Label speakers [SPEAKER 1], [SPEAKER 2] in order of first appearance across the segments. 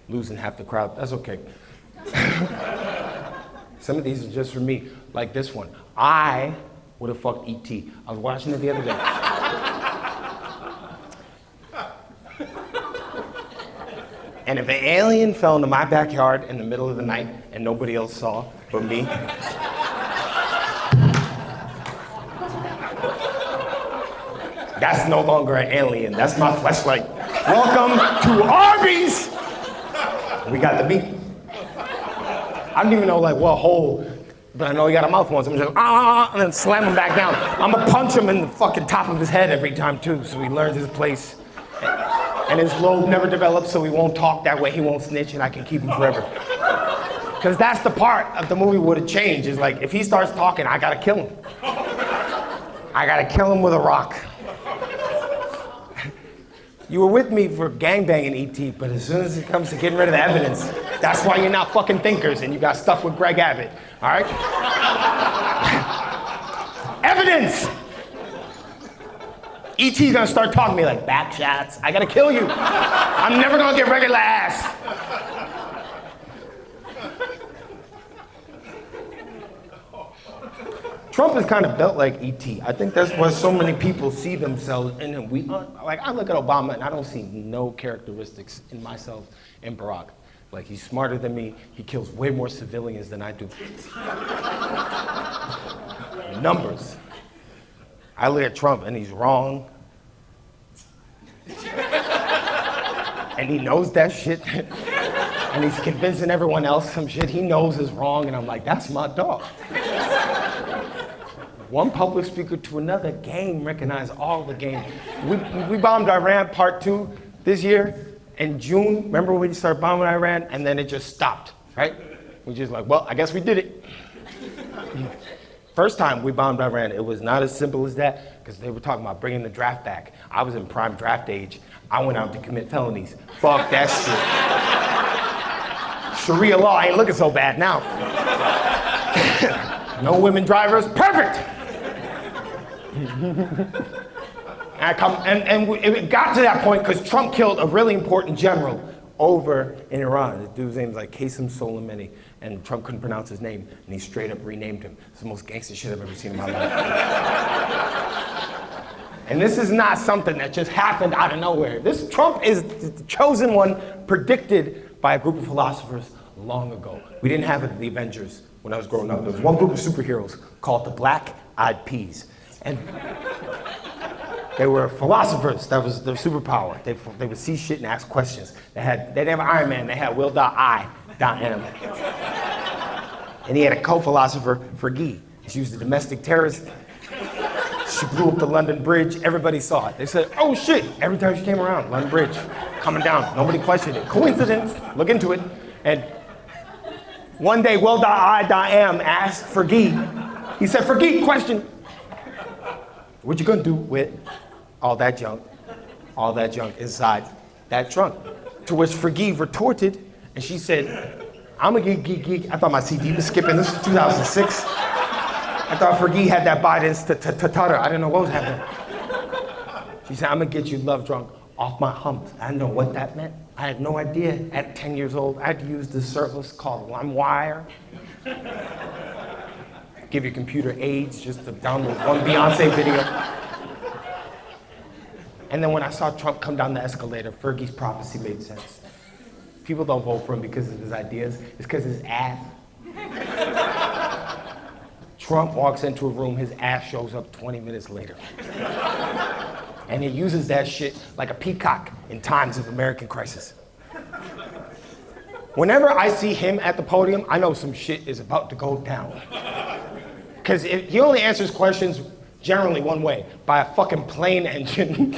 [SPEAKER 1] losing half the crowd. That's okay. Some of these are just for me, like this one. I would have fucked E.T. I was watching it the other day. And if an alien fell into my backyard in the middle of the night and nobody else saw but me, that's no longer an alien, that's my fleshlight. Welcome to Arby's! We got the meat. I don't even know like what hole, but I know he got a mouth once. I'm just and then slam him back down. I'm gonna punch him in the fucking top of his head every time too, so he learns his place. And his lobe never develops, so he won't talk that way, he won't snitch, and I can keep him forever. Because that's the part of the movie would have changed, is like, if he starts talking, I gotta kill him. I gotta kill him with a rock. You were with me for gangbanging E.T., but as soon as it comes to getting rid of the evidence, that's why you're not fucking thinkers and you got stuck with Greg Abbott, all right? Evidence! E.T.'s gonna start talking to me like, back shots, I gotta kill you. I'm never gonna get regular ass. Trump is kind of built like E.T. I think that's why so many people see themselves in him. Like, I look at Obama and I don't see no characteristics in myself and Barack. Like, he's smarter than me. He kills way more civilians than I do. Numbers. I look at Trump and he's wrong. And he knows that shit. And he's convincing everyone else some shit he knows is wrong. And I'm like, that's my dog. One public speaker to another, game recognize all the game. We bombed Iran part 2 this year in June. Remember when we started bombing Iran? And then it just stopped, right? We just like, well, I guess we did it. First time we bombed Iran, it was not as simple as that, because they were talking about bringing the draft back. I was in prime draft age. I went out to commit felonies. Fuck that shit. Sharia law ain't looking so bad now. No women drivers, perfect. It got to that point because Trump killed a really important general over in Iran. The dude's name is like Qasem Soleimani, and Trump couldn't pronounce his name, and he straight up renamed him. It's the most gangster shit I've ever seen in my life. And this is not something that just happened out of nowhere. This Trump is the chosen one, predicted by a group of philosophers long ago. We didn't have the Avengers when I was growing up. There was one group of superheroes called the Black Eyed Peas. And they were philosophers. That was their superpower. They would see shit and ask questions. They didn't have Iron Man, they had Will.I.M. And he had a co-philosopher, Fergie. She was a domestic terrorist. She blew up the London Bridge. Everybody saw it. They said, oh shit, every time she came around, London Bridge, coming down. Nobody questioned it. Coincidence, look into it. And one day, Will.I.M. asked Fergie, he said, Fergie, question. What you gonna do with all that junk inside that trunk? To which Fergie retorted, and she said, I'm a geek. I thought my CD was skipping. This was 2006. I thought Fergie had that Biden's tutter. I didn't know what was happening. She said, I'm gonna get you love drunk off my hump. I didn't know what that meant. I had no idea. At 10 years old, I had to use this service called LimeWire. Give your computer AIDS just to download one Beyonce video. And then when I saw Trump come down the escalator, Fergie's prophecy made sense. People don't vote for him because of his ideas, it's because of his ass. Trump walks into a room, his ass shows up 20 minutes later. And he uses that shit like a peacock in times of American crisis. Whenever I see him at the podium, I know some shit is about to go down. Because he only answers questions generally one way, by a fucking plane engine.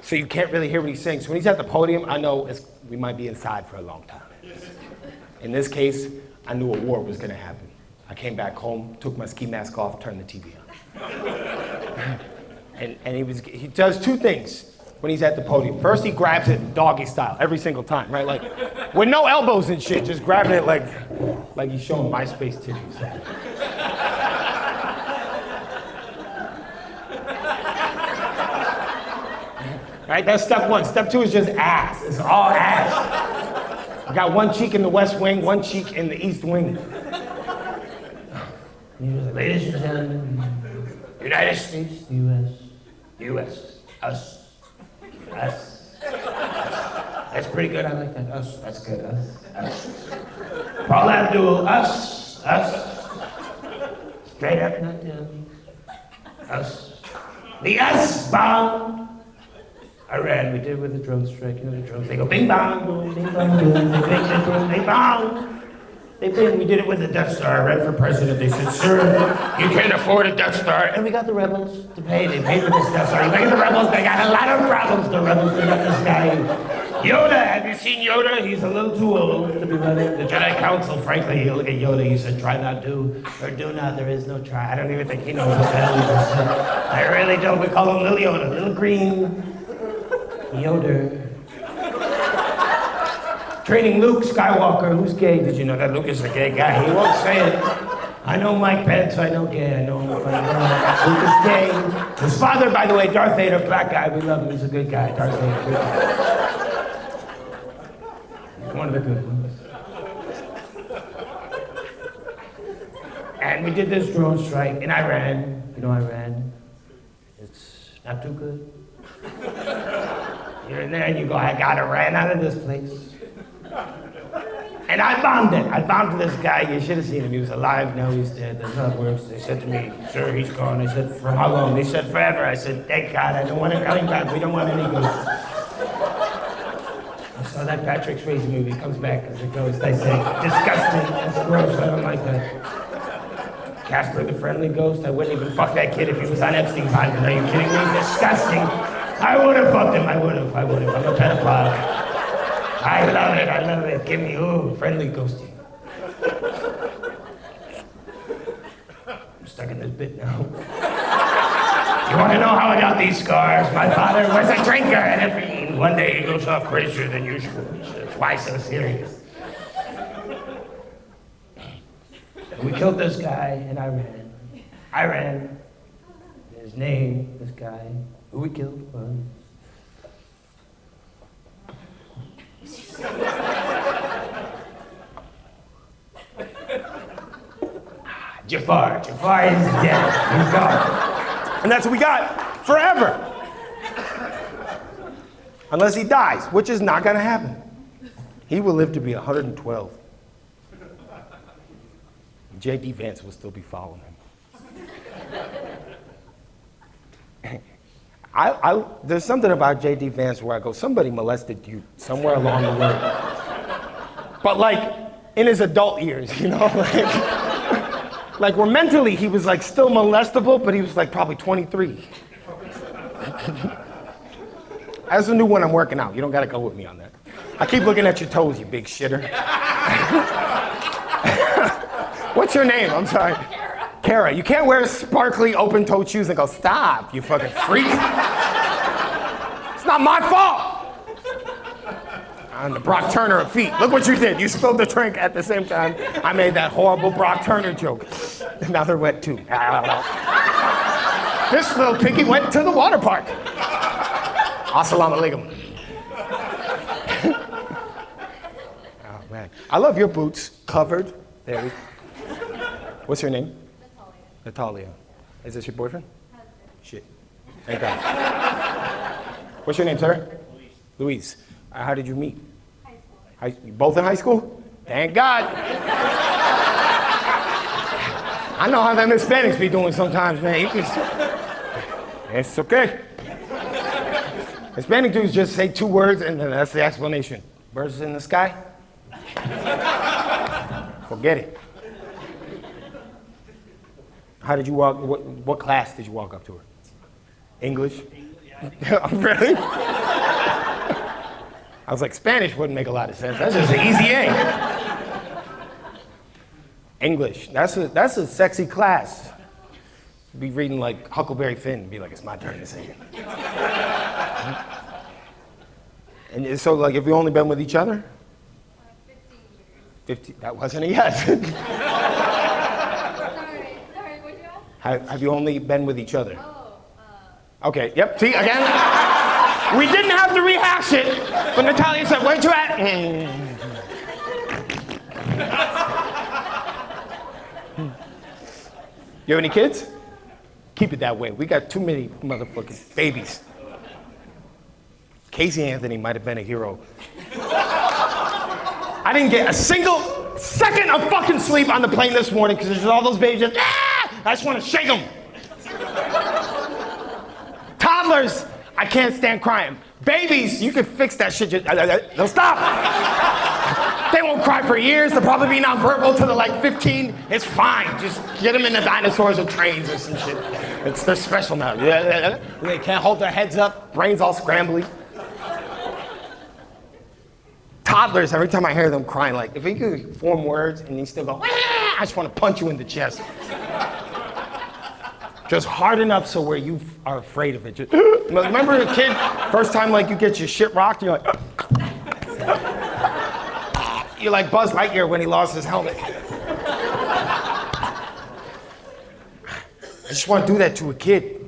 [SPEAKER 1] So you can't really hear what he's saying. So when he's at the podium, I know we might be inside for a long time. In this case, I knew a war was gonna happen. I came back home, took my ski mask off, turned the TV on. and he does two things when he's at the podium. First, he grabs it doggy style every single time, right? Like, with no elbows and shit, just grabbing it like he's showing MySpace titties. Right, that's step one. Step two is just ass. It's all ass. I got one cheek in the West Wing, one cheek in the East Wing. And he was like, ladies and gentlemen, United States, U.S., us. That's pretty good, I like that, us, that's good, us. Paul Abdul, us. Straight up, not down. Us. The us bomb. Iran, we did with the drone strike. You know the drones, they go bing bong, boom, bing bong, boom, they bing, they boom, they bong. They bing, we did it with the Death Star. I ran for president, they said, sir, you can't afford a Death Star. And we got the rebels to pay, they paid for this Death Star. You look at the rebels, they got a lot of problems, the rebels, they got this guy. Yoda, have you seen Yoda? He's a little too old to be running the Jedi Council. Frankly, you look at Yoda, he said, try not to, or do not, there is no try. I don't even think he knows what the hell he just said. I really don't, we call him Little Yoda, little green Yoda. Training Luke Skywalker, who's gay? Did you know that Luke is a gay guy? He won't say it. I know Mike Pence, I know gay, I know him. Luke is gay. His father, by the way, Darth Vader, black guy, we love him, he's a good guy, Darth Vader, good guy. One of the good ones. And we did this drone strike in Iran. You know Iran? It's not too good. You're in there and you go, I got Iran out of this place. And I bombed it. I bombed this guy. You should have seen him. He was alive. Now he's dead. That's how it works. They said to me, sir, he's gone. I said, for how long? They said, forever. I said, thank God. I don't want him coming back. We don't want any ghosts. I saw that Patrick Swayze movie. He comes back as it goes. I say, disgusting. That's gross. I don't like that. Casper the Friendly Ghost. I wouldn't even fuck that kid if he was on Epstein's Island. Are you kidding me? Disgusting. I would have fucked him. I would have. I'm a pedophile. I love it. Give me, friendly ghosting. I'm stuck in this bit now. You want to know how I got these scars? My father was a drinker, and one day he goes off crazier than usual. That's why so serious. We killed this guy in Iran. His name, this guy, who we killed was... Jafar is dead. He's gone. And that's what we got forever. Unless he dies, which is not going to happen. He will live to be 112. J.D. Vance will still be following him. There's something about J.D. Vance where I go, somebody molested you somewhere along the way. But like, in his adult years, you know? Like where mentally he was like still molestable, but he was like probably 23. That's a new one I'm working out. You don't gotta go with me on that. I keep looking at your toes, you big shitter. What's your name? I'm sorry. Kara. You can't wear sparkly open-toed shoes and go, stop, you fucking freak. It's not my fault. I'm the Brock Turner of feet. Look what you did. You spilled the drink at the same time I made that horrible Brock Turner joke. And now they're wet too. This little piggy went to the water park. Assalamu alaikum. Oh man. I love your boots. Covered. There we go. What's your name? Natalia. Is this your boyfriend? Shit. Thank God. What's your name, sir? Luis. How did you meet? High school. You both in high school? Thank God. I know how them Hispanics be doing sometimes, man. It's okay. Hispanic dudes just say 2 words and then that's the explanation. Birds in the sky? Forget it. How did you walk, what class did you walk up to her? English? Really? I was like, Spanish wouldn't make a lot of sense. That's just an easy A. English, that's a sexy class. Be reading like Huckleberry Finn, be like, it's my turn to sing. And so like, have you only been with each other?
[SPEAKER 2] 15 years.
[SPEAKER 1] 15, that wasn't a yes.
[SPEAKER 2] Sorry, what'd you ask?
[SPEAKER 1] Have you only been with each other?
[SPEAKER 2] Oh,
[SPEAKER 1] Okay, yep, see, again? We didn't have to rehash it, but Natalia said, where'd you at? You have any kids? Keep it that way. We got too many motherfucking babies. Casey Anthony might have been a hero. I didn't get a single second of fucking sleep on the plane this morning because there's all those babies just, I just want to shake them. Toddlers, I can't stand crying. Babies, you can fix that shit. They'll stop. They won't cry for years. They'll probably be nonverbal till they're like 15. It's fine. Just get them in the dinosaurs or trains or some shit. They're special now. They can't hold their heads up. Brains all scrambly. Toddlers, every time I hear them crying, like if you could form words and you still go, I just want to punch you in the chest. Just hard enough so where you are afraid of it. Just, remember a kid, first time like you get your shit rocked, you're like, you're like Buzz Lightyear when he lost his helmet. I just want to do that to a kid.